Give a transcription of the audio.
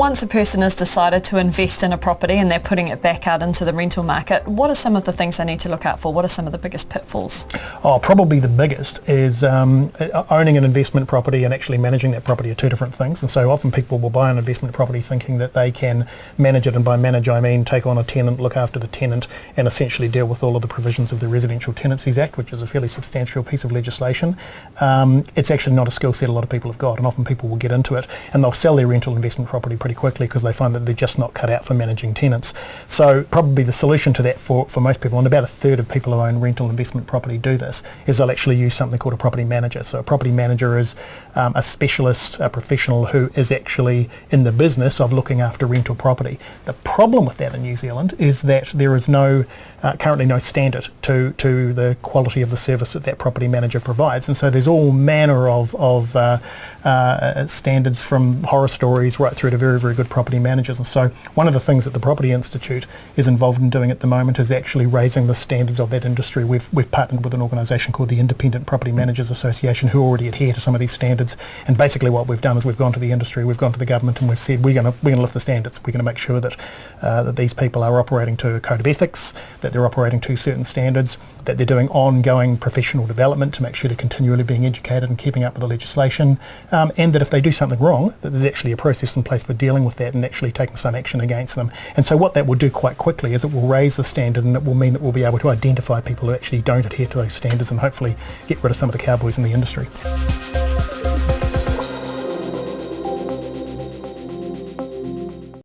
once a person has decided to invest in a property and they're putting it back out into the rental market, what are some of the things they need to look out for? What are some of the biggest pitfalls? Probably the biggest is owning an investment property and actually managing that property are two different things. And so often people will buy an investment property thinking that they can manage it, and by manage I mean take on a tenant, look after the tenant, and essentially deal with all of the provisions of the Residential Tenancies Act, which is a fairly substantial piece of legislation. It's actually not a skill set a lot of people have got, and often people will get into it and they'll sell their rental investment property pretty quickly because they find that they're just not cut out for managing tenants. So probably the solution to that for most people, and about a third of people who own rental investment property do this, is they'll actually use something called a property manager. So a property manager is a specialist, a professional who is actually in the business of looking after rental property. The problem with that in New Zealand is that there is currently no standard to the quality of the service that property manager provides, and so there's all manner of standards from horror stories right through to very, very good property managers. And so one of the things that the Property Institute is involved in doing at the moment is actually raising the standards of that industry. We've partnered with an organisation called the Independent Property Managers Association, who already adhere to some of these standards, and basically what we've done is we've gone to the industry, we've gone to the government, and we've said we're going to lift the standards. We're going to make sure that that these people are operating to a code of ethics, that they're operating to certain standards, that they're doing ongoing professional development to make sure they're continually being educated and keeping up with the legislation, and that if they do something wrong, that there's actually a process in place for dealing with that and actually taking some action against them. And so what that will do quite quickly is it will raise the standard, and it will mean that we'll be able to identify people who actually don't adhere to those standards and hopefully get rid of some of the cowboys in the industry.